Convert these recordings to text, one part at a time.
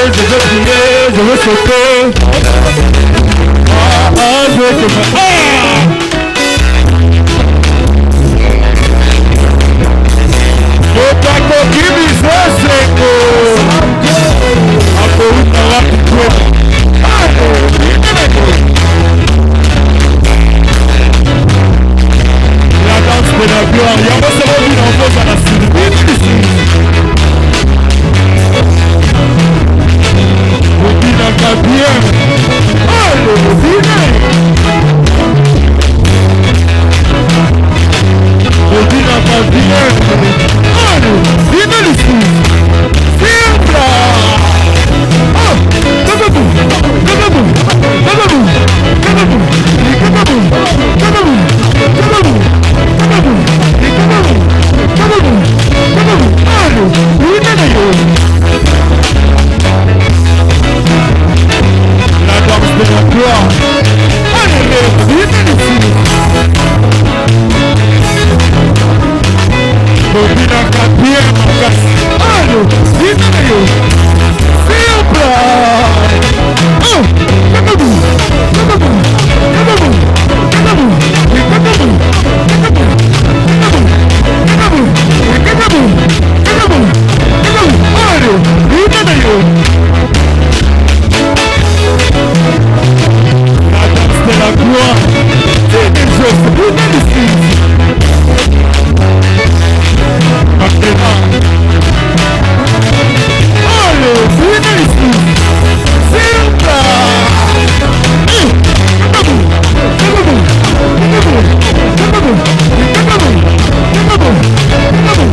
je veux prier, je veux sauter. Je veux te faire. La danse de la gloire, il y a pas seulement une enfance à la cible. Bobina Gabriel. Allez, Bobina. Bobina Gabriel. Allez, Bobina ici. Simple. Oh, Kababou, Kababou, Kababou, Kababou, Kababou, Kababou, Kababou, Kababou, Kababou, Kababou, Kababou. Allez, Bobina yo. La danse de la gloire. Allez, Bobina ici. Bobina Gabriel, ma casse. Allez, Bobina yo. Simple. Oh, Kababou, Kababou, Kababou, Kababou, Kababou, Kababou, Kababou, Kababou, Kababou, Kababou. Allez, Bobina yo. La danse de la gloire. C'est des choses, Bobina ici. Maintenant. Allez, Bobina ici. Simple. Kababou, Kababou, Kababou, Kababou, Kababou, Kababou, Kababou,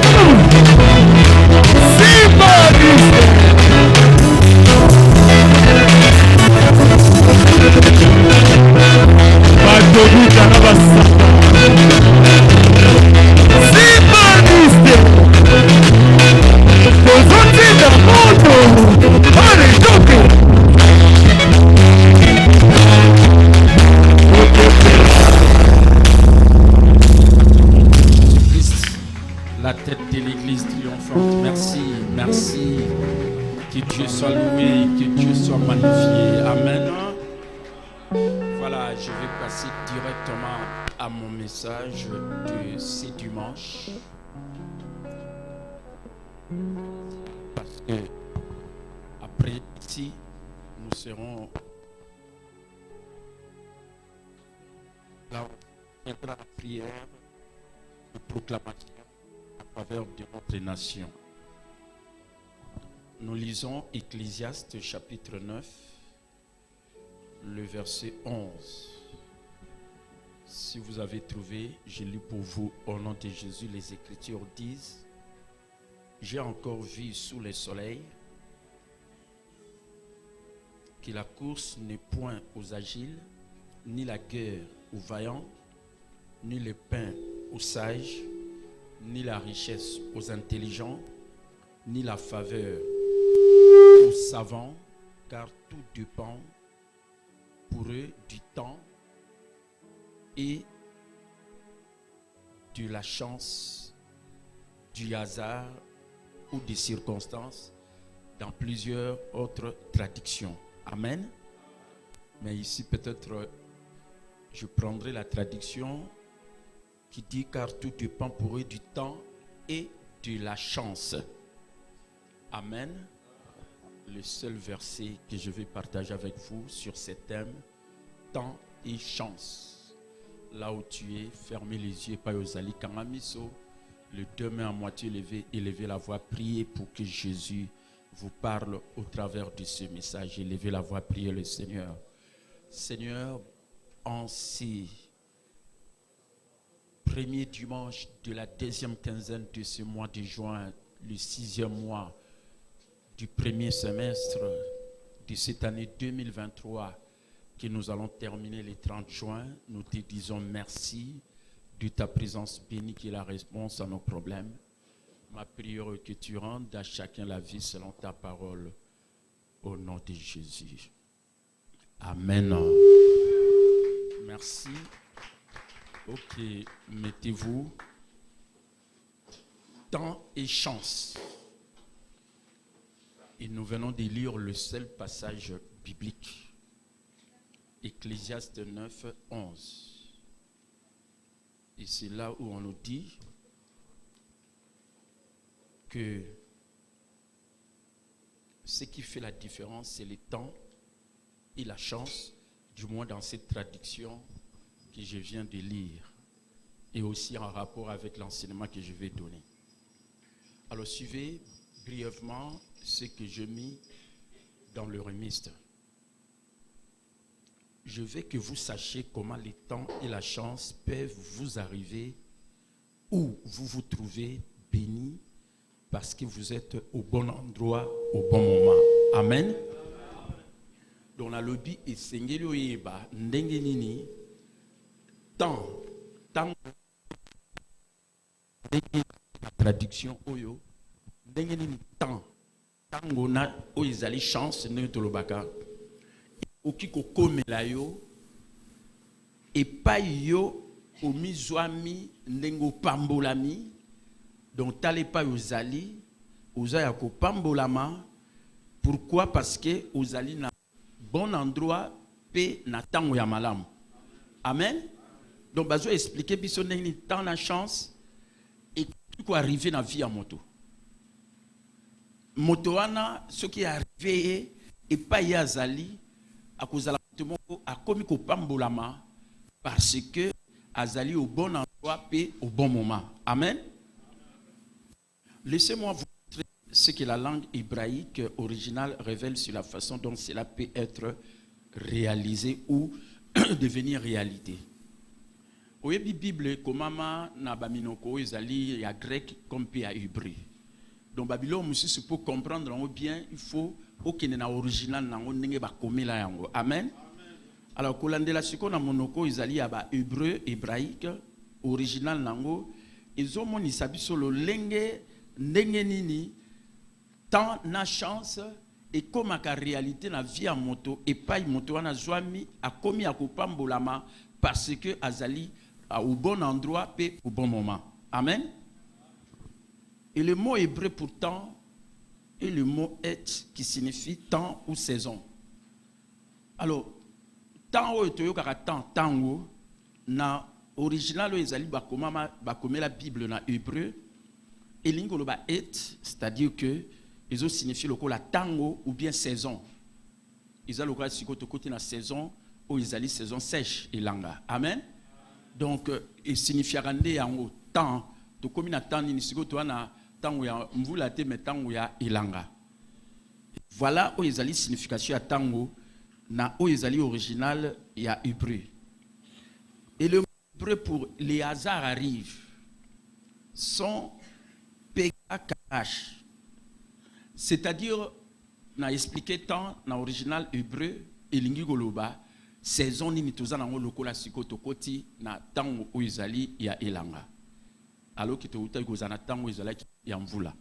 Kababou. Simple. Badobi Kanabasa. Simple. Cos'è da mondo? Allez, gioco. La tête de l'église triomphante. Merci, merci. Que Dieu soit loué, que Dieu soit magnifié. Amen. Voilà, je vais passer directement à mon message de ce dimanche. Parce que après ici, nous serons là où on la prière de proclamation en faveur de notre nation. Nous lisons Ecclésiaste chapitre 9, le verset 11. Si vous avez trouvé, je lis pour vous au nom de Jésus. Les Écritures disent: j'ai encore vu sous le soleil que la course n'est point aux agiles, ni la guerre aux vaillants, ni le pain aux sages, ni la richesse aux intelligents, ni la faveur aux savants, car tout dépend pour eux du temps et de la chance, du hasard ou des circonstances, dans plusieurs autres traductions. Amen. Mais ici, peut-être, je prendrai la traduction qui dit: car tout dépend pour eux du temps et de la chance. Amen. Le seul verset que je vais partager avec vous sur ce thème, temps et chance. Là où tu es, fermez les yeux, pas aux ali Kangamiso. Les deux mains à moitié levées, élevez la voix, priez pour que Jésus vous parle au travers de ce message. Élevez la voix, priez le Seigneur. Seigneur, en ces premiers dimanches de la deuxième quinzaine de ce mois de juin, le 6e mois du premier semestre de cette année 2023, que nous allons terminer le 30 juin, nous te disons merci de ta présence bénie qui est la réponse à nos problèmes. Ma prière est que tu rendes à chacun la vie selon ta parole, au nom de Jésus. Amen. Merci. Ok, mettez-vous. Temps et chance. Et nous venons de lire le seul passage biblique. Ecclésiaste 9, 11. Et c'est là où on nous dit que ce qui fait la différence, c'est le temps et la chance, du moins dans cette traduction que je viens de lire, et aussi en rapport avec l'enseignement que je vais donner. Alors suivez brièvement ce que je mis dans le registre. Je veux que vous sachiez comment le temps et la chance peuvent vous arriver où vous vous trouvez béni parce que vous êtes au bon endroit, au bon moment. Amen. Donc la lobby est sengeli oyeba ndenge nini temps la traduction oyo ndenge nini temps tango na oyezali chance ndenge tolobaka oki kokomela yo epai yo omizwami ndenge opambolami donc tala epai ozali oza ya kopambolama. Pourquoi? Parce que ozali na bon endroit pe na tango ya malamu. Amen. Donc bazo expliquer biso ndenge temps na chance et quoi arriver na vie à moto. Moto wana ce qui est arrivé et pas yazali à cause de la moto a commis ko pambolama parce que azali au bon endroit et au bon moment. Amen. Laissez-moi vous montrer ce que la langue hébraïque originale révèle sur la façon dont cela peut être réalisé ou devenir réalité. Oyebi Bible komama na baminoko ezali ya grec comme pe ya hébreu. Donc Babylone mususu pour comprendre en bien, il faut okene na original nango ndenge ba komela yango. Amen. Alors kolandela siko na monoko ezali ya ba hébreu hébraïque original nango ezomonisa biso lolenge ndenge nini temps na chance et comme ka réalité na vie à moto et pas moto wana zwami a komi akopambolama parce que azali au bon endroit et au bon moment. Amen. Et le mot hébreu pourtant est le mot et qui signifie temps ou saison. Alors, temps ou toyokaka temps na original ezali bakome la Bible na hébreu et lingolo ba et, c'est-à-dire que ils ont signifié le la tango ou bien saison. Ils ont le siko to côté na saison ou ezali saison sèche et langa. Amen. Donc il signifie rendre en temps to comme na temps ni siko to na tango ya mvula te mais tango ya ilanga. Voilà où ezali signification ya tango na où ezali original ya hébreu. Et le mot hébreu pour les hasards arrivent sont PKH. C'est-à-dire na expliqué tant na original hébreu et lingi goloba saison ni mitoza na lokola sikoto koti na tango o izali ya elanga alors que to uta kozana tango izala ya mvula.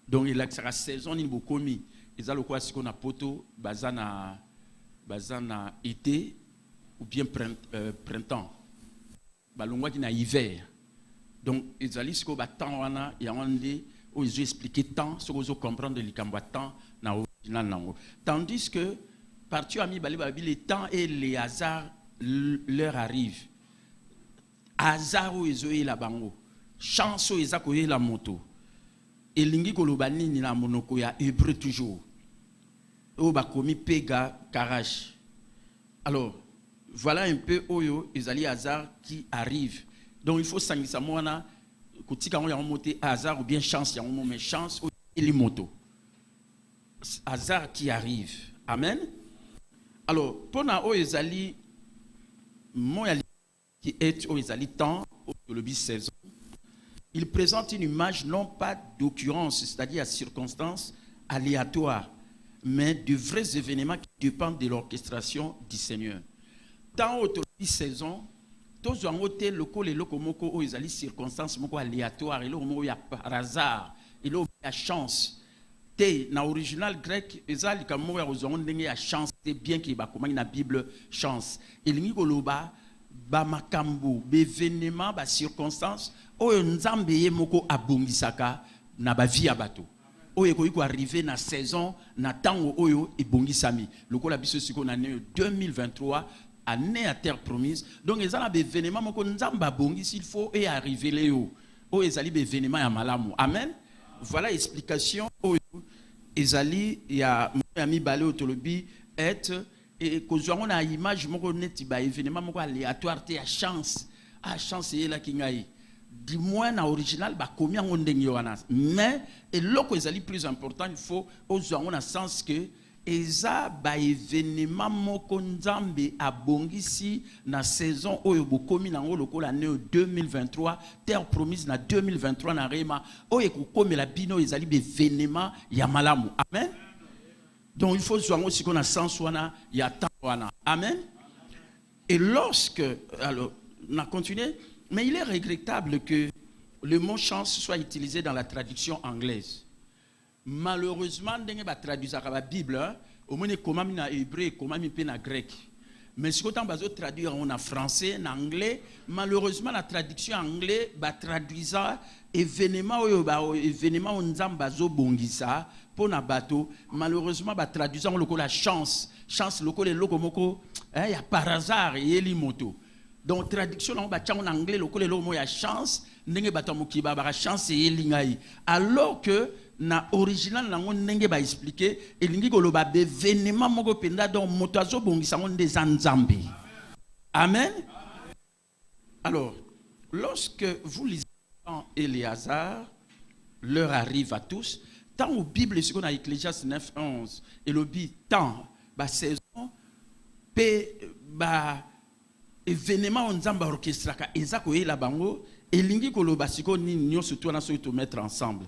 Donc il a sera saison ni bokomi ezalo kwa siko na poto bazana été ou bien printemps balongwa ki na hiver. Donc ezali siko ba temps wana ya wande où ils ont expliqué tant, ce qu'ils ont comprendre le temps na original nango. Tandis que partout ami bali les temps et les hasards leur arrivent. Hasard où ils ont la bango, chance où ils ont la moto. Et lingi kolobani ni la monoko ya hébreu toujours. Au bakomi pega karash. Alors voilà un peu oyo ezali hasard qui arrive. Donc il faut sangisa mona kotika ngo ya monter hasard ou bien chance ya ngo mais chance ou les moto. Hasard qui arrive. Amen. Alors pona o ezali moya qui est o ezali temps au le saison. Il présente une image non pas d'occurrence, c'est-à-dire à circonstances aléatoires, mais de vrais événements qui dépendent de l'orchestration du Seigneur. Tant au saison, tous en hôtel local et locomoko où ils allaient circonstances moko aléatoires et là où il y a par hasard et là où il y a chance. Té na original grec ezali comme moi aux on ndenge a chance té bien qui ba comment na Bible chance. Et lingi koloba ba makambo événement ba circonstances oyo nzambe ye moko abongisaka na ba vie ya bato. oyo ekoki arriver na saison na tango oyo ebongisami lokola biso siko na année 2023 année à terre promise. Donc ils ont des événements moko nzamba bongisi il faut et arriver léo o ezali be événement ya malamu. Amen. Voilà explication oyo ezali ya ami balé otolobi être et kozwa na image moko neti ba événement moko aléatoire te ya chance. Ah chance est là kingai. Du moins na original ba komi ngo ndenge wana. Mais et loko ezali plus important il faut ozwa ngo na sens que eza ba événement moko nzambe abongisi na saison oyo bokomi nango lokola année 2023 terre promise na 2023 na rema oyo kokomela bino ezali be événement ya malamu. Amen. Donc il faut zwango siko na sens wana ya temps wana. Amen. Et lorsque alors on a continué, mais il est regrettable que le mot chance soit utilisé dans la traduction anglaise. Malheureusement, ndenge ba traduire la Bible, au moins comment na hébreu, comment mi na grec. Mais si on va traduire en français, en anglais, malheureusement la traduction anglais ba traduisa événement événement nzamba zo bongisa pour na bateau, malheureusement ba traduisa on la chance lokola loko moko il y a par hasard yeli moto. Donc traduction on ba en anglais lokola lo mo ya chance ndenge bato mokiba ba chance yeli ngai alors que na original nango ndenge ba expliquer elingi koloba be événement moko penda donc moto azo bongisa ngo des nzambe. Amen. Alors lorsque vous lisez Éléazar, l'heure arrive à tous. Tant au Bible, ce qu'on a Ecclésiaste 9:11, et le dit tant ba saison ba événement nzamba orchestraka ezako yela bango elingi koloba siko ni nyonso to na so to mettre ensemble.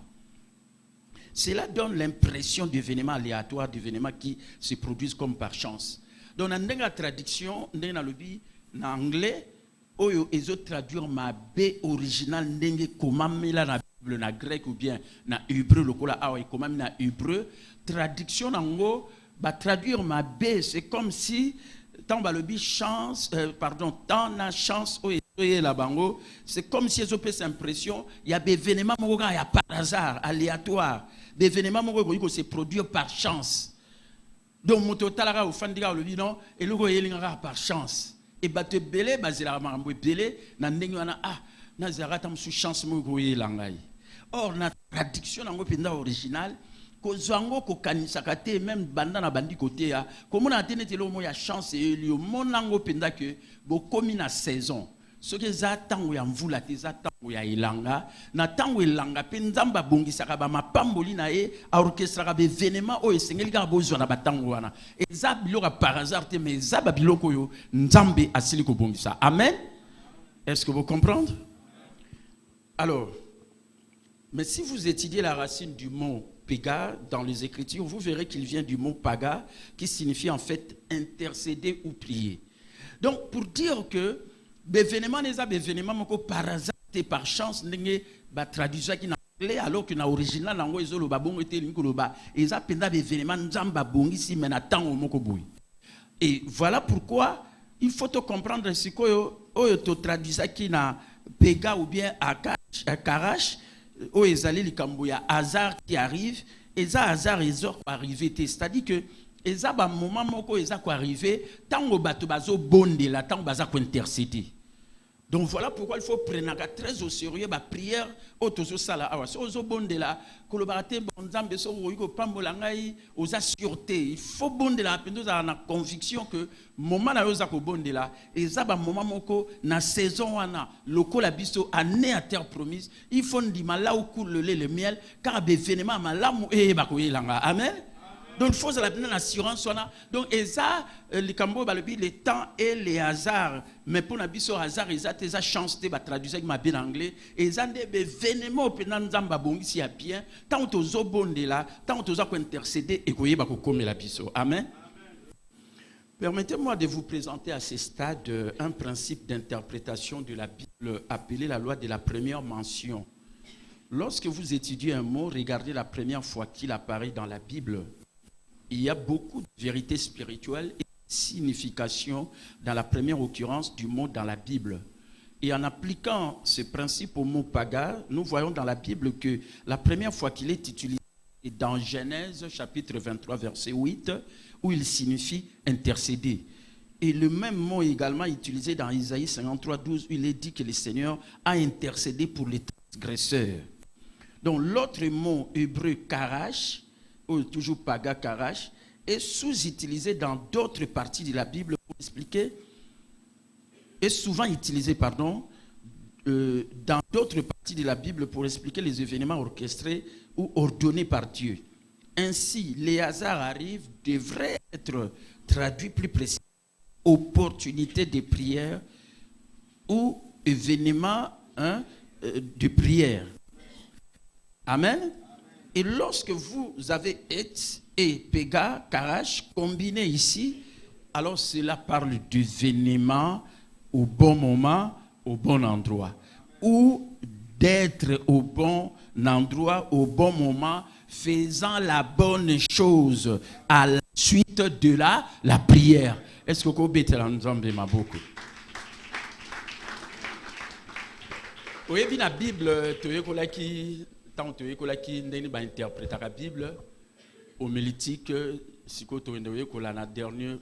Cela donne l'impression d'événements aléatoires, d'événements qui se produisent comme par chance. Donc, dans la traduction, dans le bi, en anglais, oyo ezo traduire ma B original ndenge comment mela na Bible na grec ou bien na hébreu lokola awa comment na hébreu traduction nango ba traduire ma B c'est comme si tant ba le bi chance tant na chance oyo la bango c'est comme si ezo pesa impression il y a des événements moko ya par hasard aléatoire des événements moko se produire par chance. Donc moto talara au fandika le bi non et loko yelinga par chance. Et batte belé bazela marambo belé na ndenge wana na zarata msu chance moko yelangai. Or na traduction nango penda original ko zwango ko kanisaka te même banda na bandi côté ya comme na tenete lo mo ya chance et lio monango penda que bokomi na saison ce que za tango ya mvula te za tango ya ilanga na tango ilanga pe nzamba bongisaka ba mapamboli na ye orchestra ba événement o esengeli ka bozwa na batango wana eza biloko par hasard te mais za ba biloko yo nzambe asili ko bongisa. Amen. Est-ce que vous comprenez? Alors, mais si vous étudiez la racine du mot péga dans les Écritures, vous verrez qu'il vient du mot paga qui signifie en fait intercéder ou prier. Donc pour dire que l'événement n'est pas l'événement par hasard et par chance n'est pas traduit en anglais alors que dans l'original langue ils ont babon était l'ingoloba ils a penda l'événement nzamba bongi si menatant au moko boui. Et voilà pourquoi il faut te comprendre ce que oyo to traduit qui na péga ou bien akarash o ezali likambo ya hasard qui arrive et ça hasard ezor arriver c'est-à-dire que eza ba moment moko eza ko arriver tango bato bazo bondela tango baza ko intercéder. Donc voilà pourquoi il faut prendre très au sérieux la prière autoso sala awa so zo bondela kolobate bonzambe so ko pambola ngai oza sûreté il faut bondela pendo za na conviction que moment na yoza ko bondela eza ba moment moko na saison wana lokola biso année à terre promise il faut ndima là où coule le lait le miel car be événement malamu e ba ko yelanga. Amen. Donc il faut la bonne assurance donc et ça les cambo balobi les temps et les hasards mais pour na biso hasard eza chance te ba traduire avec ma bien anglais et ça des événements pendant nzamba bongisi ya bien tant tozo bondela tant tozo ko intercéder et koyeba ko komela biso. Amen. Permettez-moi de vous présenter à ce stade un principe d'interprétation de la Bible appelé la loi de la première mention. Lorsque vous étudiez un mot, regardez la première fois qu'il apparaît dans la Bible. Il y a beaucoup de vérités spirituelles et de significations dans la première occurrence du mot dans la Bible. Et en appliquant ce principe au mot paga, nous voyons dans la Bible que la première fois qu'il est utilisé et dans Genèse chapitre 23 verset 8 où il signifie intercéder. Et le même mot est également utilisé dans Isaïe 53 12 où il est dit que le Seigneur a intercédé pour les transgresseurs. Donc l'autre mot hébreu karash, ou toujours paga karash, est sous-utilisé dans d'autres parties de la Bible pour expliquer, est souvent utilisé, dans d'autres parties de la Bible pour expliquer les événements orchestrés ou ordonnés par Dieu. Ainsi, les hasards arrivent devrait être traduit plus précisément opportunité de prière ou événements de prière. Amen. Et lorsque vous avez et pega, karash, combinés ici, alors cela parle d'événements au bon moment, au bon endroit. Ou d'être au bon endroit, au bon moment, faisant la bonne chose à la suite de la prière. Est-ce que vous pouvez entendre ma beaucoup? Oui, la Bible, tant que interprète la Bible, homilétique, si vous avez la dernière,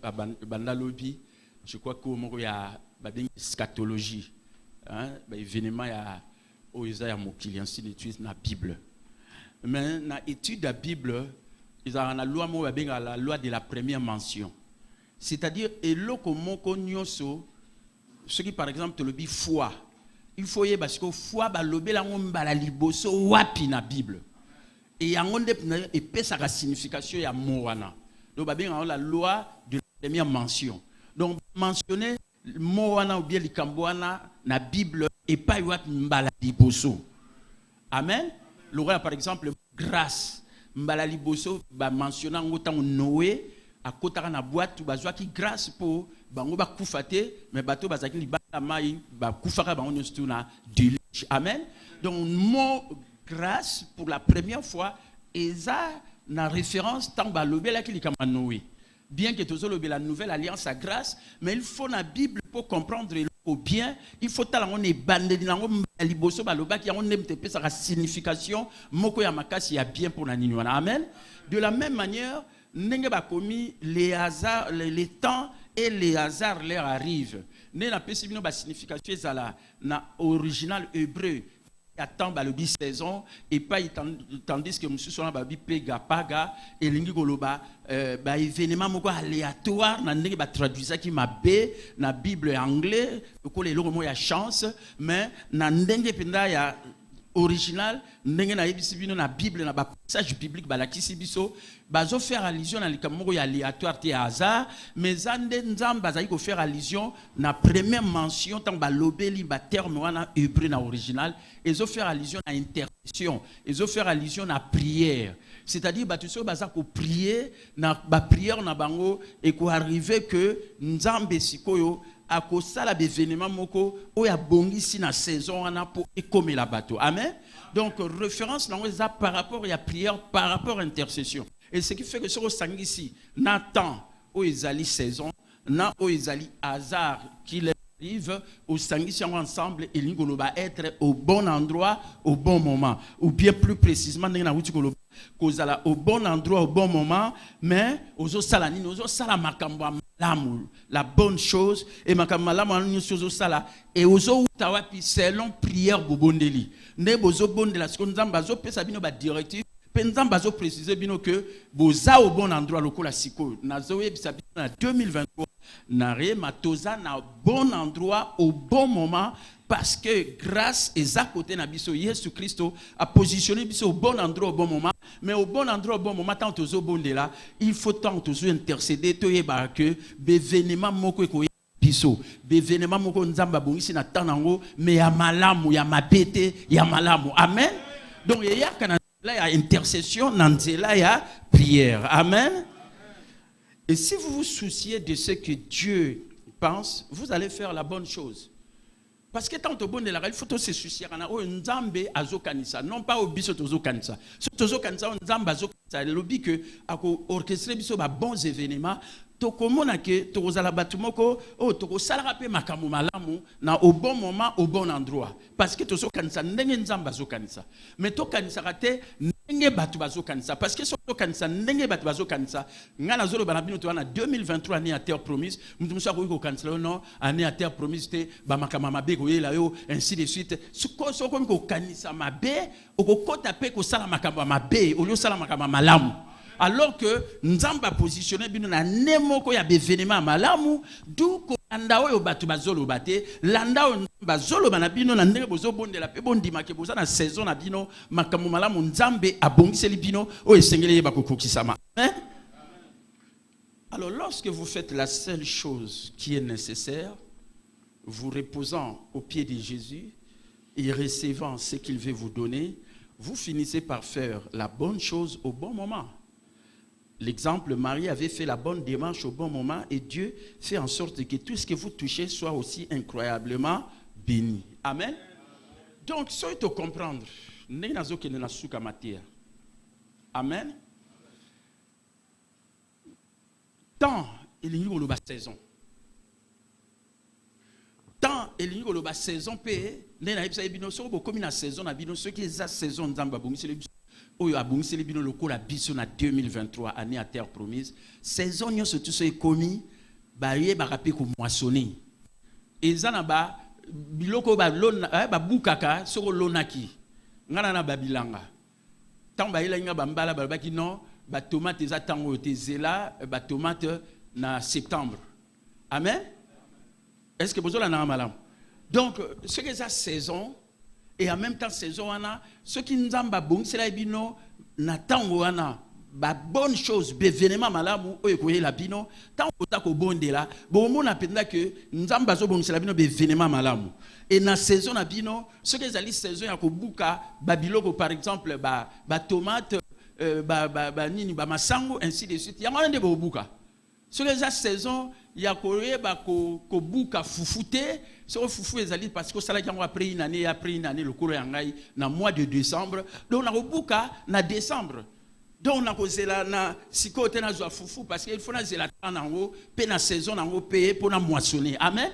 je crois qu'il y a une scatologie. Événement, il y a la Bible. Mais dans l'étude de la Bible, il y a la loi de la première mention. C'est-à-dire, ce qui par exemple le dit foi. Il faut y parce que foi balobe la ngomba la liboso wapi na Bible. Et y a sa signification ya moana. Donc la loi de la première mention. Donc mentionner moana ou bien likamboana na Bible et pas wapi mbala liboso. Amen. L'aura par exemple grâce mbala liboso ba mentionnant autant Noé à côté na boîte bazwa qui grâce pour bango ba kufate mais bateau bazaki li bata mai ba kufaka bango nyustu na déluge. Amen. Donc mot grâce pour la première fois et ça na référence tant ba lobela qui li kama Noé. Bien que tous le la nouvelle alliance à grâce, mais il faut la Bible pour comprendre au bien, il faut que on est bandé dans liboso baloba qui on aime te sa signification moko ya makasi ya bien pour la niniwana. Amen. De la même manière, n'engue ba commis les hasards, les temps et les hasards leur arrivent. Ne la pesibino ba signification ezala na original hébreu. Attend ba le bi saison et pas tandis que monsieur sona ba bi pega paga et lingi koloba ba événement moko aléatoire na ndenge ba traduisa ki mabe na Bible anglais ko le logo mo ya chance mais na ndenge penda ya original ndenge na yebisi bino na Bible na ba passage biblique ba lakisi biso bazo faire allusion na likamoko ya aléatoire te hasard mais zande nzamba za ko faire allusion na première mention tant ba lobeli ba terme wana hébreu na original et zo faire allusion à intercession et zo faire allusion à prière, c'est-à-dire ba tuso baza ko prier na ba prière na bango et ko arriver que nzambe sikoyo à cause ça l'événement moko o ya bongisi na saison wana pour ekomela bateau. Amen. Donc référence là par rapport à prière, par rapport à intercession. Et ce qui fait que sur le sangisi na temps o ezali saison na o ezali hasard qui arrive au sangisi ensemble et l'ingoloba être au bon endroit au bon moment ou bien plus précisément na wuti koloba kozala au bon endroit au bon moment mais ozo sala nini ozo sala makambo malamu la bonne chose et makambo malamu nini ozo sala et ozo utawapi selon prière bobondeli ne bozo bondela ce que nzamba zo pesa bino ba directive pendant bazo préciser bino que boza au bon endroit lokola siko nazo yebisa bino na 2023 na re matoza na bon endroit au bon moment parce que grâce et à côté na biso Jésus Christ a positionné biso au bon endroit au bon moment mais au bon endroit au bon moment tant tozo bondela il faut tant tozo intercéder to yeba que bévénement moko ko biso bévénement moko nzamba bongisi na tanango mais ya malamu ya mabete ya malamu. Amen. Donc il y a kana là il y a intercession nanzela il y a prière. Amen. Et si vous vous souciez de ce que Dieu pense, vous allez faire la bonne chose. Parce que tant que bon de la il faut se soucier kana o nzambe azokanisa non pas au biso tozokanisa. So tozokanisa nzambe azokanisa le lobby que ako orchestrer biso ba bons événements tokomona ke tokozala batu moko o tokosala pe makambo malamu na au bon moment au bon endroit parce que tozokanisa ndenge nzambe azokanisa. Mais tokanisa kate Parce que ce kanisa ndenge batu bazo kanisa ngana zolo banabino to na 2023 année à terre promise mutu ko ko kanisa non année à terre promise te ba makama mabe ko yela yo ainsi de suite so ko kanisa mabe o ko kota pe ko sala makama mabe o yo sala makama malamu. Alors que Nzamba positionné bino na nemoko ya bevenema malamu du ko andao yo batu bazolo bate landao bazolo bana bino na ndenge bozo bondela pe bondima ke boza na saison na bino makambo malamu Nzambe abongiseli bino o esengeli ba kokokisama. Alors lorsque vous faites la seule chose qui est nécessaire, vous reposant aux pieds de Jésus et recevant ce qu'il veut vous donner, vous finissez par faire la bonne chose au bon moment. L'exemple, Marie avait fait la bonne démarche au bon moment et Dieu fait en sorte que tout ce que vous touchez soit aussi incroyablement béni. Amen. Donc, ça il faut comprendre. Amen. Tant il y a une saison. Tant il y a une saison, il y a une saison, ce qui est la saison Oyo abongiseli bino lokola biso na 2023 année à terre promise saison nyonso tout so ekomi ba ye ba rapé ko moissonner ezana ba biloko ba lona ba bukaka soko lonaki ngana na babilanga tant ba yela nga ba mbala ba baki non ba tomate eza tango te zela ba tomate na septembre. Amen. Est-ce que bozola na malam? Donc ce que ça saison et en même temps saison wana ce qui nous amba bon c'est la bino na tango wana ba bonne chose bevenema malamu oyo ko yela bino tant ota ko bondela bon mona penda que nzamba zo bon c'est la bino bevenema malamu et na saison na bino ce que zali saison ya ko buka babiloko par exemple ba tomate ba nini ba masango ainsi de suite ya ngana de bobuka ce que za saison ya ko yeba ko buka fufute so fufu ezali parce que ça là après une année le kolo ya ngai na mois de décembre donc na buka na décembre donc na kozela na sikote na zo fufu parce qu'il faut na zela tanango pe na saison nango payer pour na moissonner. Amen.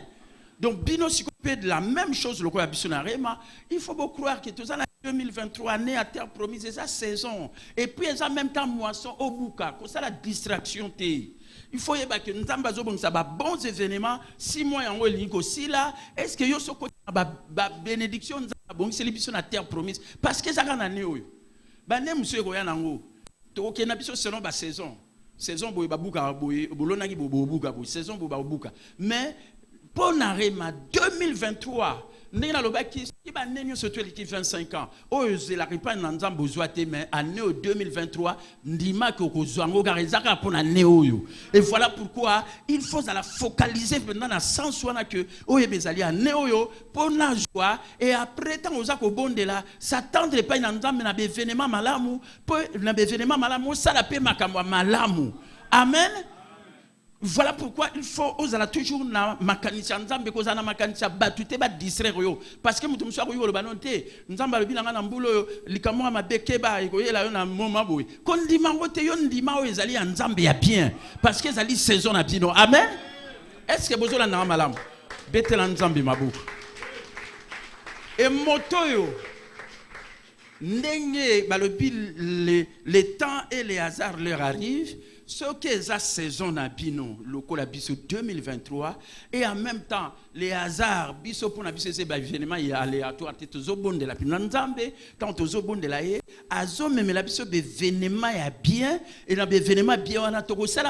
Donc bino sikope de la même chose le ko ya biso na rema il faut beaucoup croire que tout ça na 2023 année à terre promise c'est sa saison et puis en même temps moisson au buka ko ça la distraction té. Il faut que nous avons bons événements. 6 mois en aussi là. Est-ce que vous avez une bénédiction c'est la terre promise? Parce que ça a une année. Monsieur Royanango, tu as selon la saison. Saison pour saison pour mais pour Narema 2023, nous avons 25 ans. Oh, je la réponds dans un besoin mais année 2023, ndima ko kozwango garizaka pour l'année. Et voilà pourquoi il faut la focaliser maintenant dans sens où que oye bezali année pour la joie et après tant oza ko bondela s'attendre pas dans nzambe na événement malamu pour na événement malamu ça la paix makamwa malamu. Amen. Voilà pourquoi il faut osala toujours na makanisa nzambe kozana makanisa batute ba distraire yo parce que mutu mswa ko lo banonte nzamba lo bilanga na mbulo likamo ma bekeba ikoyela yo na moma boy kondima ngote yo ndima o ezali ya nzambe ya bien parce que ezali saison na bino. Amen. Est-ce que bozola na malamu betela nzambe mabuku et moto yo ndenge balobi les temps et les hasards leur arrivent. Ce qui est la saison na bino, le la biso 2023, et en même temps, les hasards, biso pour na biso c'est événement aléatoire, tozo bon de la pinanzambe, tant tozo bon de la ye, azo même la biso événement ya bien, et dans événement bien on a toko ça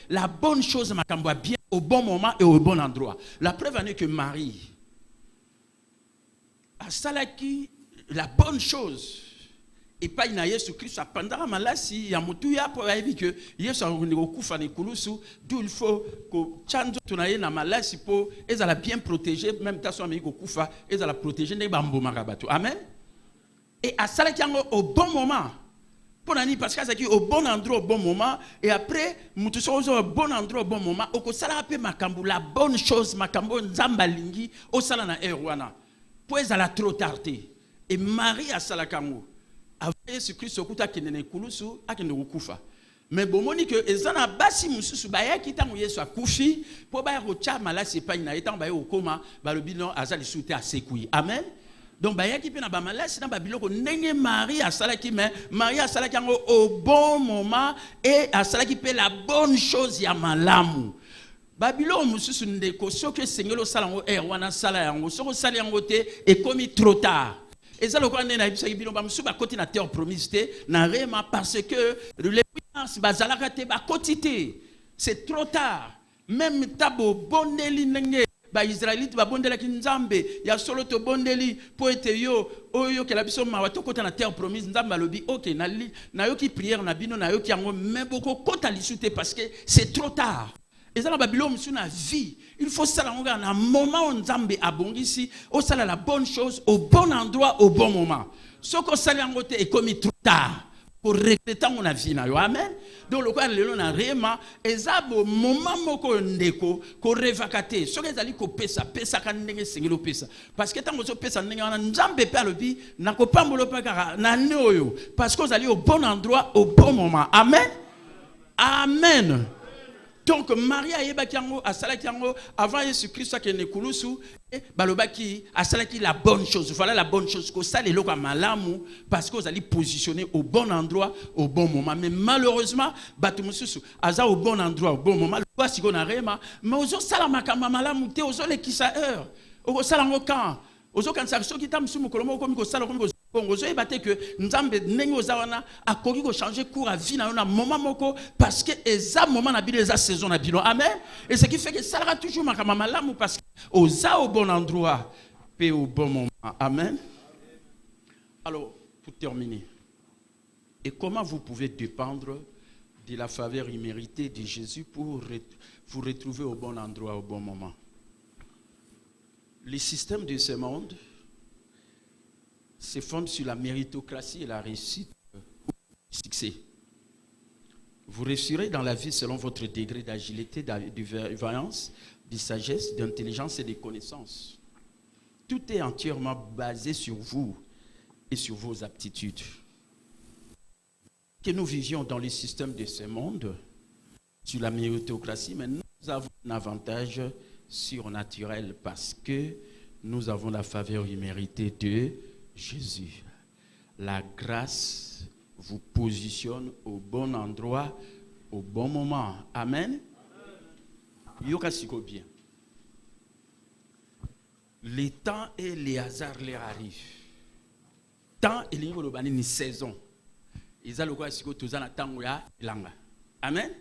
la bonne chose makambo bien au bon moment et au bon endroit. La preuve en est que Marie a salaki la bonne chose. Et pas na Yesu Christ pendant malasi ya mutu ya po ayebi que Yesu ngo kufa ne kulusu d'où il faut que chanzo tunaye na malasi po ezala bien protéger même taso ami ko kufa ezala protéger ne bambo makabatu. Amen. Et à ça qui au bon moment pour nani parce que ça qui au bon endroit au bon moment et après mutu so au bon endroit au bon moment oko sala pe makambu la bonne chose makambo nzamba lingi o sala na erwana po ezala trop tardé et Marie a sala kango Jésus Christ okuta kenene kulusu akende kukufa mais bomoni que ezana basi mususu baya kitango Yesu akufi po ba rocha malasi pa ina etango ba okoma ba lobino azali souté asekui. Amen. Donc bayaki pe na ba malasi na ba biloko ndenge Marie a salaki, mais Marie a salaki yango au bon moment et a salaki pe la bonne chose ya malamu. Babylone mususu ndeko soki sengelo sala yango wana sala yango soko sala yango te et comme trop tard. Et ça le quoi na bisa bino ba mususu ba koti na terre promise te na rema parce que les puissances bazalaka te ba koti te. C'est trop tard. Même tabo bondeli ndenge ba Israélite ba bondela ki nzambe ya solo to bondeli po ete yo oyo ke la biso mawa to kota na terre promise nzambe alobi OK na yo ki prière na bino na yo ki yango mais boko kota lisute parce que c'est trop tard. Et ça, la Babylone, sur la vie, il faut ça, un moment où Nzambe a bon ici, où ça la bonne chose, au bon endroit, au bon moment. Ce que ça est commis trop tard pour regretter mon avis. Amen. Donc, le cas de l'on a réellement, et ça, au moment où ndeko, qu'on révacate, ce que zali ko pesa kan ndenge sengelo pesa. Parce que tant que so pesa ndenge on Nzambe pe alobi, na ko pa molo pa kara na neoyo, parce que vous allez au bon endroit, au bon moment. Amen. Amen. Donc Maria yebakiango asalakiango avant Jésus-Christ qui ne kulusu et balobaki asalaki la bonne chose. Voilà la bonne chose que ça les loka malamu parce que vous allez positionner au bon endroit au bon moment. Mais malheureusement batumususu aza au bon endroit au bon moment. Le quoi si qu'on a rema mais ozo sala makamba malamu te ozo le kisa heure. Ozo sala ngokan. Ozo kansa soki tamsumu kolomo komi ko sala komi ko ozo ebate que nzambe ndenge ozawana akoki ko changer cours à vie na moment moko parce que eza moment na bino eza saison na bino. Amen. Et ce qui fait que ça sera toujours makamba malamu parce que oza au bon endroit et au bon moment. Amen. Alors pour terminer, et comment vous pouvez dépendre de la faveur imméritée de Jésus pour vous retrouver au bon endroit au bon moment? Le système de ce monde se fonde sur la méritocratie et la réussite ou le succès. Vous réussirez dans la vie selon votre degré d'agilité, de vaillance, de sagesse, d'intelligence et de connaissance. Tout est entièrement basé sur vous et sur vos aptitudes. Que nous vivions dans le système de ce monde, sur la méritocratie, mais nous avons un avantage surnaturel parce que nous avons la faveur imméritée de Jésus. La grâce vous positionne au bon endroit, au bon moment. Amen. Yokasiko bien. Les temps et les hasards leur arrivent. Temps et les saison. Ils ont le quoi si tu as un temps ya langa. Amen.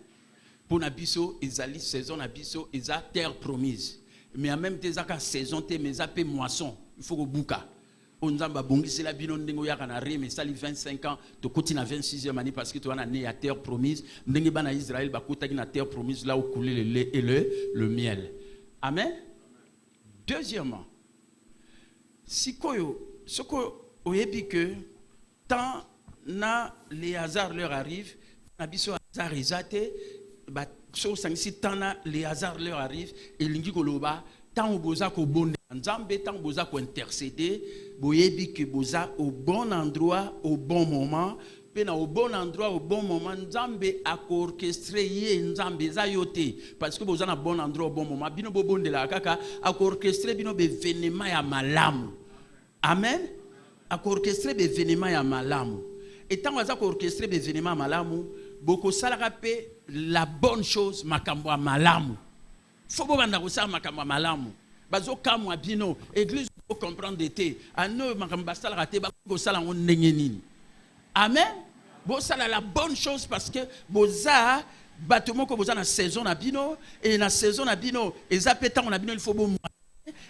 Pour nabiso, ils ont saison nabiso, ils ont terre promise. Mais en même temps, ils ont saison te mais ils ont moisson. Il faut que bouka. On a bongisi la bino ndengo ya kana re mais sali 25 ans to koti na 26e année parce que tu as né à terre promise ndenge bana Israël ba kotaki na terre promise là où coulait le lait et le miel. Amen. Deuxièmement, si koyo soko oyebi que tant na les hasards leur arrivent na biso hasard ezate ba so sangisi tant na les hasards leur arrivent et lingi koloba tant boza ko bonde nzambe tant boza ko intercéder boyebi que boza au bon endroit au bon moment pena au bon endroit au bon moment nzambe a orchestré ye nzambe za yote parce que boza na bon endroit au bon moment bino bo bonde la kaka a orchestré bino be événement ya malamu. Amen. A orchestré be événement ya malamu et tant boza ko orchestré be événement malamu boko salaka pe la bonne chose makambo ya malamu. Faut que vous ayez un malamu. Bazo kamwa bino église pour comprendre d'été. Ano makamba sala raté ba ko sala on nengeni. Amen. Bo sala la bonne chose parce que boza bâtiment que boza na saison na bino et na saison na bino ezapeta on a bino il faut bon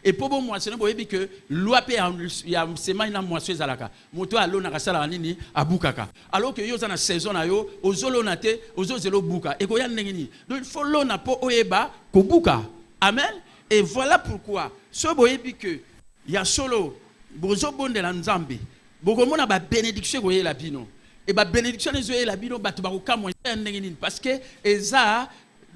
et pour bon moissonner boyebi que loi pe ya semaine na moissonner zalaka. Moto alo na kasala nini abukaka. Alors que yo za na saison na yo ozolo na te ozozelo buka et ko ya nengeni. Donc il faut l'on na po oyeba ko buka. Amen. Et voilà pourquoi, ce boyebi que ya solo bozo bonde la nzambe, bokomona ba bénédiction koye la bino. Et ba bénédiction ezoye la bino batu ba kokamwa ndengeni parce que eza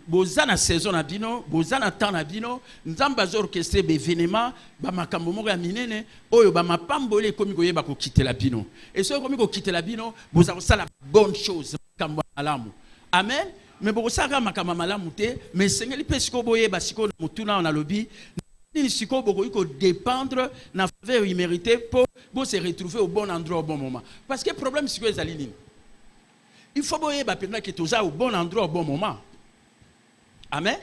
boza na saison na bino, boza na temps na bino, nzambe azo orchestrer be événement ba makambo moko ya minene oyo ba mapambole komi koyeba ko quitter la bino. Et ce komi ko quitter la bino, boza ko sala bonne chose makambo alamu. Amen. Mais pour ça makambo malamu te mais sengeli pesiko boye basiko mutuna on a lobi Il faut dépendre de la faveur imméritée pour se retrouver au bon endroit au bon moment. Parce que le problème, c'est que les alignés. Il faut que tu sois au bon endroit au bon moment. Amen.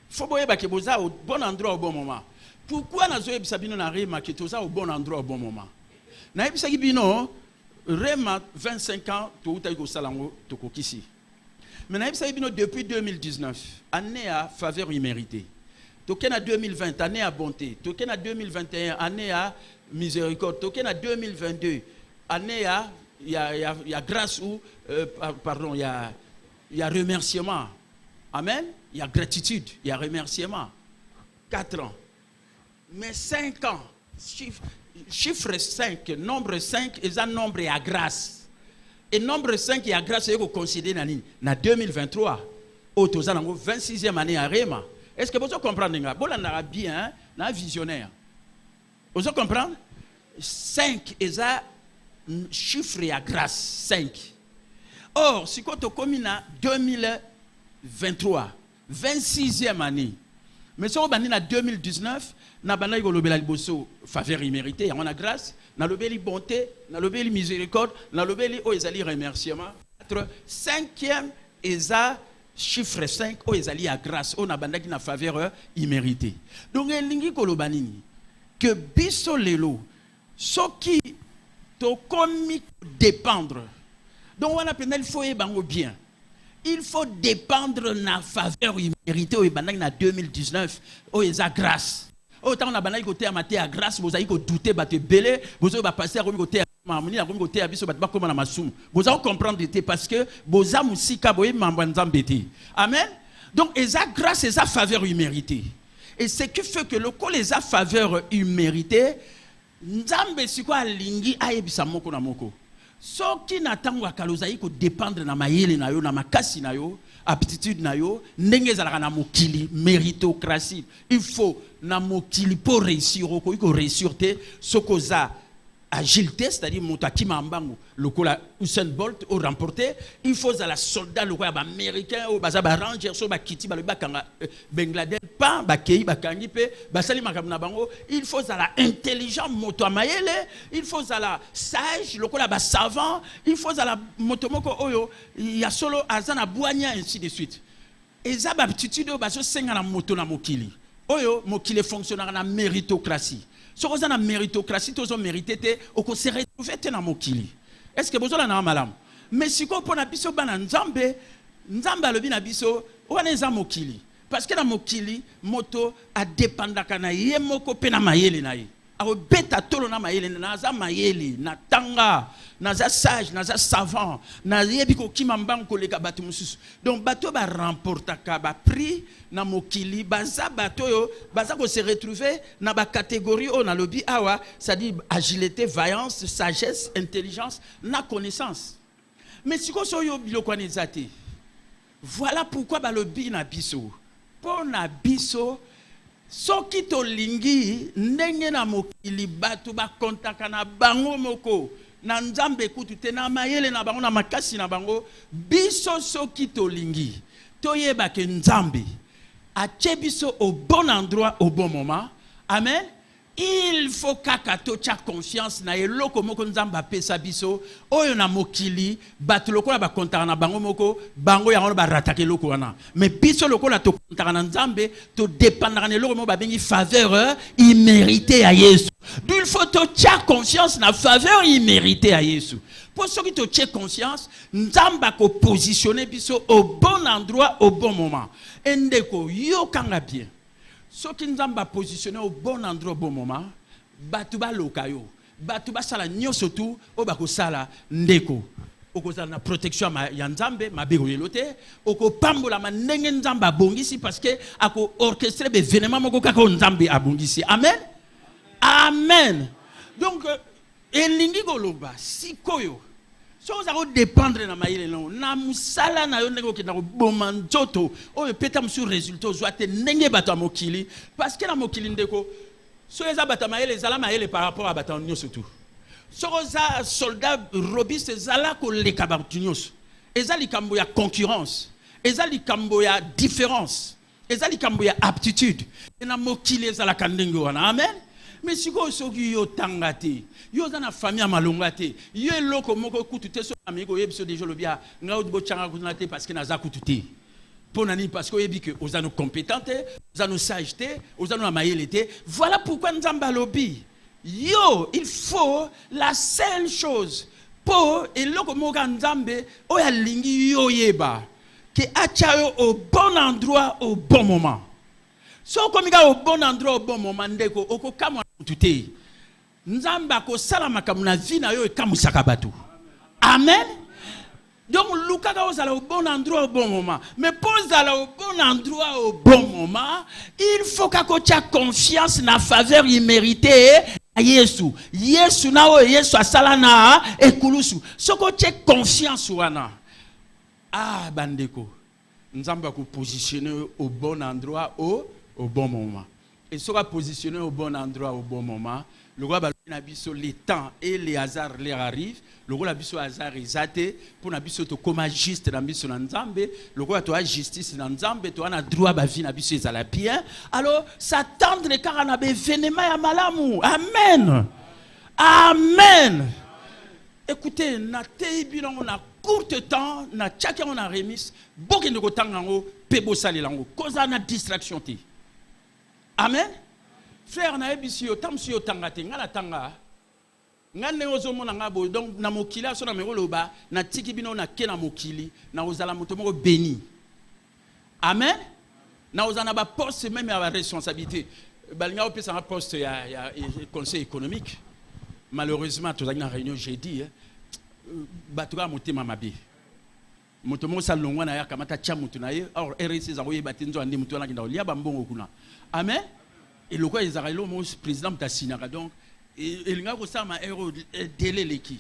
Il faut que tu sois au bon endroit au bon moment. Pourquoi nous avons que tu sois au bon endroit au bon moment? Nous avons Rema 25 ans, tu as eu salango to kokisi. Mais depuis 2019, année à faveur imméritée. Token à 2020, année à bonté. Token à 2021, année à miséricorde. Token à 2022, année à il y a grâce ou pardon, il y a remerciement. Amen. Il y a gratitude, il y a remerciement. 4 ans. Mais 5 ans, chiffre 5, nombre 5, et un nombre à grâce. Et nombre 5 et à grâce, c'est considéré dans 2023. Au 26e année à Rema. Est-ce que vous comprenez? Vous avez bien, un visionnaire. Vous comprenez? 5 est un chiffre à grâce. 5. Or, si vous avez en 2023, 26e année, mais si vous avez en 2019, nous avons faveur imméritée, on a grâce, nous avons bonté, nous avons miséricorde, nous avons remerciement. 5e est un chiffre 5, où ils allaient à grâce, on a bandaki na faveur imméritée. Donc, il kolobanini que biso lelo, ce qui to commis dépendre. Donc, on a il faut ébango bien. Il faut dépendre de la faveur imméritée au bandaki na 2019, où ils a grâce. Autant on a bandaki côté amaté à grâce, vous avez douté, battre belé, vous avez passé à côté. Vous allez comprendre parce que vos âmes aussi amen. Donc ils ont grâce, ils ont faveur imméritée. Et ce qui fait que le coup les a faveur imméritée, nzambe siko lingi ayebisa moko na moko. So qui n'attend kalozaï ko dépendre na mayele na yo na makasi na yo, aptitude na yo, ndenge zalaka na mokili, méritocratie. Il faut na mokili pour réussir, ko réussir te sokoza agilité, c'est-à-dire Moutaki Mambango, le coup la Usain Bolt au remporté, il faut à la soldat le roi américain au bazar ranger so ba kiti ba le bakanga Bangladesh pas ba kei ba kangi pe ba sali makamna bango, il faut à la intelligent moto mayele, il faut à la sage le coup la ba savant, il faut à la motomoko oyo il y a solo azana boanya ainsi de suite. Et ça ba aptitude ba so senga na moto na mokili. Oyo mokili fonctionnaire na méritocratie. Si vous avez une méritocratie, vous avez mérité, vous avez se retrouver dans le mokili. Est-ce que vous avez un malam? Mais si vous avez un nzambe, nzambe alobi na biso, vous avez un mokili. Parce que dans le mokili, moto a dépendant de ye moko pe na mayele na ye. Alors beta tolo na mayele na za mayele na tanga na za sage na za savant na yebi ko kimambang ko leka bato mususu. Donc bato ba remporta ka ba prix na mokili baza bato yo baza ko se retrouver na ba catégorie o na lobi awa, c'est-à-dire agilité, vaillance, sagesse, intelligence, na connaissance. Mais si ko so yo biloko nezate. Voilà pourquoi ba lobi na biso. Pour na biso soki to lingi ndenge na mokili bato ba kontaka na bango moko na nzambe kutu te na mayele na bango na makasi na bango biso soki to lingi toyeba ke nzambe atie biso au bon endroit au bon moment. Amen. Il faut kaka to tia confiance na eloko moko nzambe apesa biso oyo na mokili bato lokola ba kontaka na bango moko bango yango ba ratake eloko wana. Mais biso lokola to kontaka na nzambe to dépendre na eloko moko ba bengi faveur imméritée à Yesu. Donc il faut to tia confiance na faveur imméritée à Yesu. Pour ceux qui to tia confiance, nzambe ko positionner biso au bon endroit au bon moment. Endeko yo kanga bien. Ce qui nous a positionné au bon endroit au bon moment, batuba lokayo, batuba sala nyoso tu, obako sala ndeko. Oko na protection ya nzambe mabego yelote, oko pambola manenge nzambe abongisi parce que ako orchestrer be événement moko kako nzambe abongisi. Amen. Amen. Donc elingi goloba sikoyo. So vous allez dépendre de maïle non na musala na yo ndeko ke na boma nzoto o peta msu résultat zo ate ndenge bato mokili parce que na mokili ndeko so eza bato maïle zala maïle par rapport à bato nyoso tout so za soldat robiste zala ko leka bato nyoso eza likambo ya concurrence eza likambo ya différence ezali kambo ya aptitude na mokili ezalaka ndenge wana. Amen. Mais sikoyo soki yo tanga te, yo oza na famille ya malonga te, yo eloko moko kutu te, so ameki oyebi so deja lobia nga botyanga kuna te parce que naza kutu te. Pour nani parce que oyebi que oza no compétent te, oza no sage te, oza no mayele te. Voilà pourquoi nzamba lobi. Yo, il faut la seule chose pour eloko moko nzambe oya lingi yo yeba que acha yo au bon endroit au bon moment. So komika au bon endroit au bon moment ndeko oko kama tuté. Nzamba ko sala makamu na vie na yo ekamusaka batu. Amen. Donc Luka ozala au bon endroit au bon moment. Mais pour aller au bon endroit au bon moment, il faut que tu aies confiance na faveur imméritée à Yesu. Yesu na o Yesu asala na ekulusu. Soko tu aies confiance wana. Ah bandeko. Nzamba ko positionner au bon endroit au bon moment. Et sera positionné au bon endroit au bon moment. Le roi Balobi les temps et les hasards leur arrivent. Le roi Nabiso hasard exaté pour Nabiso to koma juste Nabiso Nzambe. Le roi to a justice Nzambe to a droit ba vie Nabiso ezala bien. Alors s'attendre car on a événement ya malamu. Amen. Amen. Écoutez, na teibi on a court temps, na chacun on a remis. Beaucoup de temps ngo pebo salelango. Cause na distraction ti. Amen. Frère na ebisi yo tam si yo tanga te ngala tanga ngane ozomona ngabo donc na mokili aso na mekoloba na tiki bino na ke na mokili na ozala moto moko béni. Amen. Na ozana ba poste même ya responsabilité balinga opesa na poste ya conseil économique. Malheureusement tous na réunion jeudi batuka motema mabe moto moko salongwa na ya kamata cha mutu na ye or RC za koye batenzo andi mutu na kinda olia ba mbongo kuna. Amen. Et le quoi Israël mon président Tassinaka donc il nga ko sama euro délai leki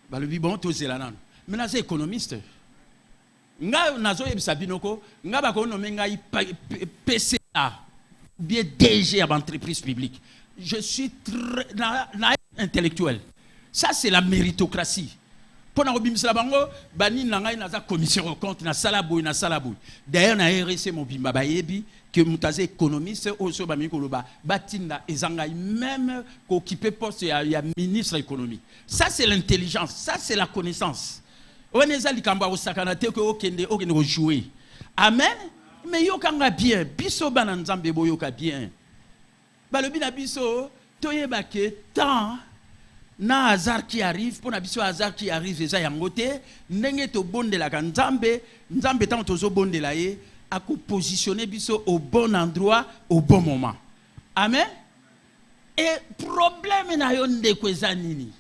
ba le bon to zelana mais na c'est économiste nga nazo yebisa binoko nga ba ko nommer ngai PCA bien DG à entreprise publique. Je suis très intellectuel. Ça c'est la méritocratie. Pona obimisa bango bani na ngai na za commission au compte na salaboy. D'ailleurs na RC mon bimba bayebi que mutaze économiste oso ba mikoloba batinda ezangai même qu'occuper poste ya ministre économie. Ça c'est l'intelligence, ça c'est la connaissance. Oneza likamba osakana te ko okende jouer. Amen. Mais yo kanga bien, biso bana nzambe boyoka bien. Ba le bina biso toyeba ke temps na hasard qui arrive pour na biso hasard qui arrive eza yango te ndenge to bondela ka nzambe tant tozo bondela ye à positionner biso au bon endroit au bon moment. Amen. Et problème na yo ndeko eza nini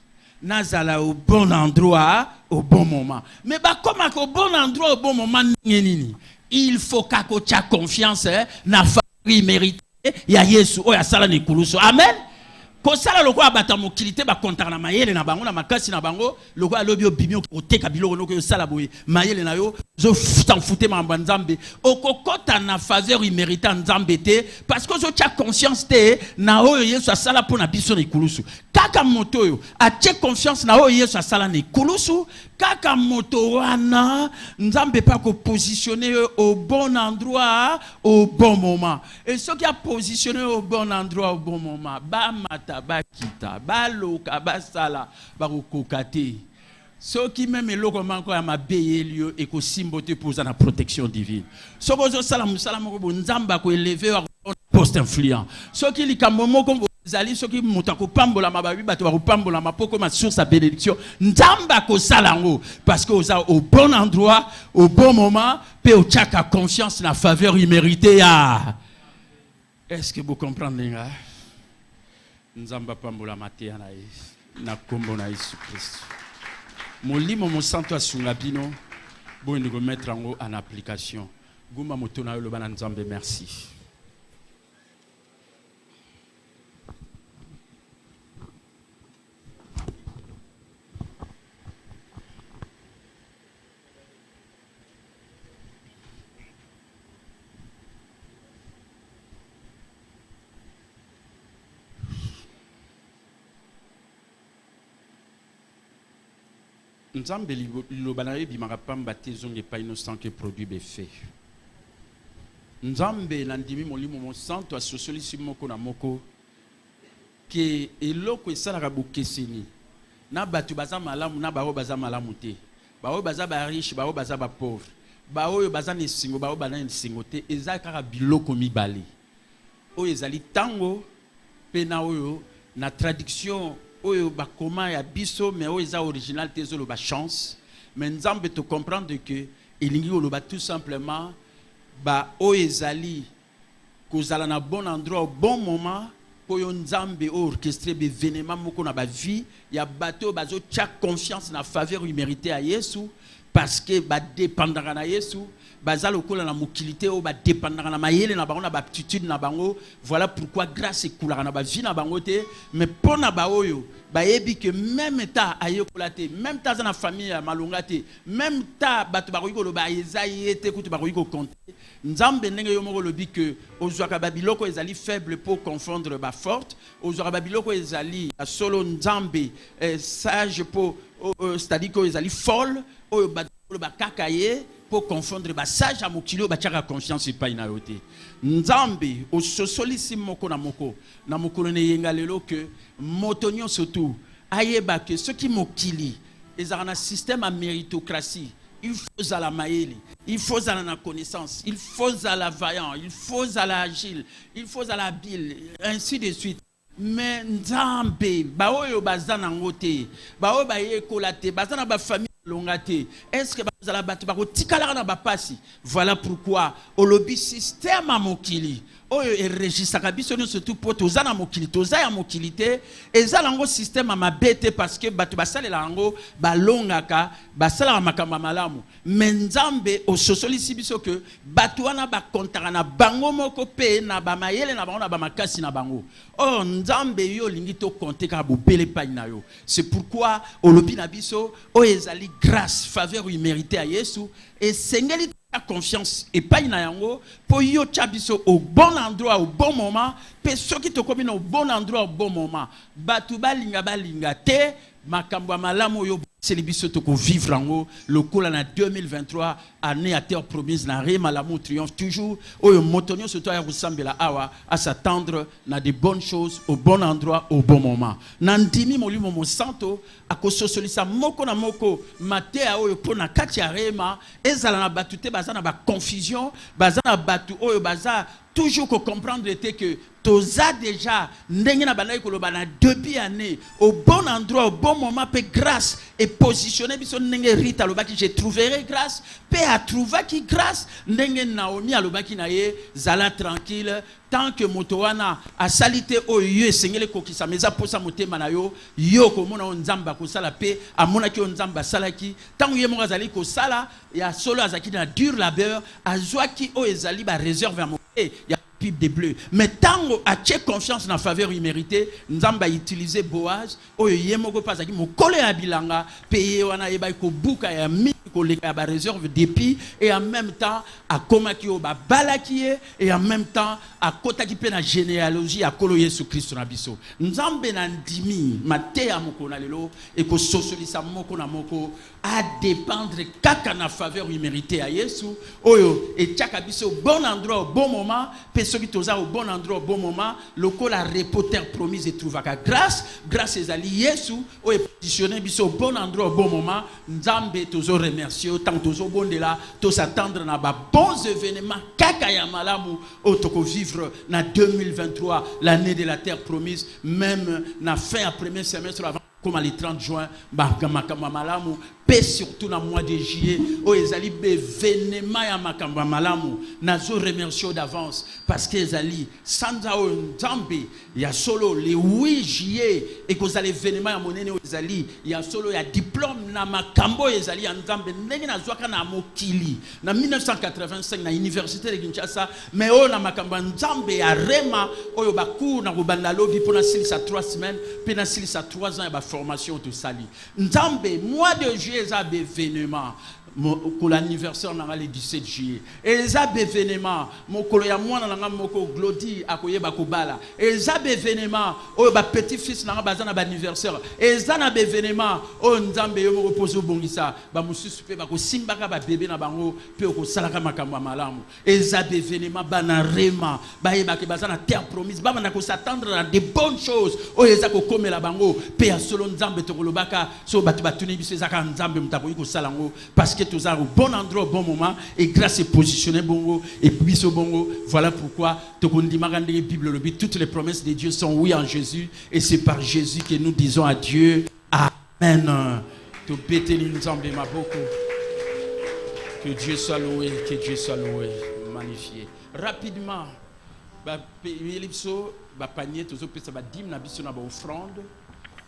nazala au bon endroit au bon moment. Mais ba comme au bon endroit au bon moment nini il faut ka ko tia confiance na faveur mérité ya Yesu o ya sala ni kuluso. Amen. Ko sala loko abata mokilité ba kontra na mayele na bango na makasi na bango loko alobi obimi oteka biloko noko yo sala boye mayele na yo zo t'en fouter ma nzambe okokota na faveur immérita nzambe te parce que zo tia conscience te na oyo Yesu sala pona biso na ikulusu kaka moto yo a tia confiance na oyo Yesu sala na ikulusu kaka moto wana nzambe pa ko positionner au bon endroit au bon moment et ce qui a positionné au bon endroit au bon moment ba mata ba kita ba loka ba sala ba kokate ce qui même eloko manko ya mabeye lieu et ko simbote pour la protection divine ce que zo sala musala moko bo nzamba ko élever au poste influent ce qui likambo moko zali ce qui monta ko pambola mababi bato ba ko pambola mapoko ma source à bénédiction nzamba ko sala ngo parce que au bon endroit au bon moment pe o chaka confiance na faveur imméritée ya. Est-ce que vous comprenez là? Nzamba pambola matea na kombo na Yesu Christ. Molimo mo santo asunga bino bo ndiko mettre en application. Guma moto na yo lo bana nzambe merci. Nzambe lobanaye bimaka pamba te zonge pa innocent que produit be fait. Nzambe nandimi molimo mo santo asosolisi moko na moko ke eloko esalaka bokeseni na batu baza malamu na bao baza malamu te, bao baza ba riche, bao baza ba pauvre, bao baza na esingo, bao baza na esingo te, eza kaka biloko mibale oyo ezali tango pe na oyo na traduction oyo bakoma ya biso mais oyo eza original te ezolo ba chance. Mais Nzambe te comprendre que elingi oloba tout simplement ba oyo ezali kozala na bon endroit au bon moment pour yon Nzambe orchestrer l'événement moko na ba vie ya bato bazo tia confiance na faveur immérité à Yesu parce que ba dépendra na Yesu baza lokola na mokilité o ba dépendra na mayele na bango na ba aptitude na bango. Voilà pourquoi grâce ekulaka na ba vie na bango te, mais pona ba oyo ba yebi que même ta ayekola te, même ta za na famille ya malonga te, même ta bato ba koyiko lo ba ezayi te kutu ba koyiko compter. Nzambe ndenge yo moko lobi que ozwaka babiloko ezali faible pour confondre ba forte, ozwaka babiloko ezali solo Nzambe sage pour c'est-à-dire que ezali folle oyo ba kakaye pour confondre ba sage à mokili ba tiaka confiance pa ina yote. Nzambe ososolisi moko na mokolo ne yenga lelo que motonyo surtout ayeba que ceux qui mokili ezala na système à méritocratie. Il faut à la maïli, il faut à la connaissance, il faut à la vaillant, il faut à la agile, il faut à la habile, ainsi de suite. Mais Nzambe, baoyo bazana ngote, bao baye kolate, bazana ba famille longate. Est-ce que bazala batu bako tikala na ba pasi? Voilà pourquoi au lobby système à mokili. Oyo eregisaka biso surtout pour tozana mokili, tozaya mokilité, ezala ngo système à mabete parce que batu basalela ngo balongaka, basala makamba malamu. Mais Nzambe ososolisi biso que batu wana ba kontaka na bango moko pe na ba mayele na bango na ba makasi na bango. Oh Nzambe yo lingi to compter ka bobele pa na yo. C'est pourquoi olobi na biso o ezali grâce, faveur imméritée à Yesu et sengeli ta confiance et pas na yango pour yo chabiso au bon endroit au bon moment pe soki to komi au bon endroit au bon moment batu balinga te makambo malamu yo c'est les biso to ko vivre en le cola na 2023 année à terre promise na rema l'amour triomphe toujours oyo motonyo surtout ya resembler awa à s'attendre na des bonnes choses au bon endroit au bon moment nandimi molimo mo santo akososolisa moko na moko matea oyo pona kati ya rema ezala na batu te baza na ba confusion baza na batu oyo baza toujours ko comprendre que toza déjà ndenge na banayi koloba na depuis année au bon endroit au bon moment pe grâce et positionner biso ndenge Rita lobaki je trouverai grâce pe a trouver qui grâce ndenge Naomi alobaki na ye zala tranquille tant que motowana a salité oyo esengele kokisa meza posa motema na yo yo komona Nzamba ko sala pe amona ki Nzamba salaki tant ye mo azali ko sala ya solo azaki na dur labeur azwaki o ezali ba réserve à ya pipe de bleu mais tango a tché confiance na faveur imméritée Nzamba utiliser Boaz oyo yemoko pasaki mokolo ya bilanga paye wana yeba ko buka ya mi ko leka ba réserve d'épi et en même temps a komaki o ba balaki et en même temps a kotaki pe na généalogie a kolo Yesu Christ na biso Nzambe na ndimi mateya moko na lelo et ko sosolisa moko na moko à dépendre kaka na faveur imméritée à Yesu oyo et tchaka biso bon endroit au bon moment pesoki toza au bon endroit au bon moment loko la repoter promise et trouvaka grâce ezali Yesu oyo positionner biso au bon endroit au bon moment Nzambe tozo remercier tant tozo bondela to s'attendre na ba bons événements kaka ya malamu otoko vivre na 2023 l'année de la terre promise même na fin à premier semestre avant comme le 30 juin makambo malamu pe surtout na mois de juillet o ezali événement ya makambo malamu nazo remercier d'avance parce que ezali sanza o Nzambe ya solo le 8 juillet et que ça l'événement ya monene o ezali ya solo ya diplôme na makambo ezali ya Nzambe ndenge nazwaka na mokili na 1985 na université de Kinshasa mais o na makambo Nzambe ya rema oyo baku na kobanda lobi pona silisa 3 semaines pe na silisa 3 ans ya ba formation to sali Nzambe mois de juillet za événement pour l'anniversaire le 17 juillet. Et les événements, mon collègue moi na moko glodi akoye bakobala. Et les événements, oh ba petit fils na bazana ba anniversaire. Et zana événements, oh nzambe yo mo reposer bongisa, ba mususu pe bako simbaka ba bébé na bango pe ko salaka makambo malamu. Et les événements bana rema, ba yebake bazana terre promise, ba na ko s'attendre à de bonnes choses. Oh ezako komela bango pe a solo nzambe to kolobaka so batu batuni biso ezaka nzambe mutakoyi ko salango parce que tous au bon endroit au bon moment et grâce à positionner bongo et puis ce bongo voilà pourquoi toutes les promesses de Dieu sont oui en Jésus et c'est par Jésus que nous disons à Dieu amen. Que Dieu soit loué, que Dieu soit loué, magnifié. Rapidement panier tous autres ça va dîme na biso na ba offrande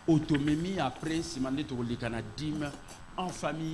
automémie après si mandé to le dîme en famille.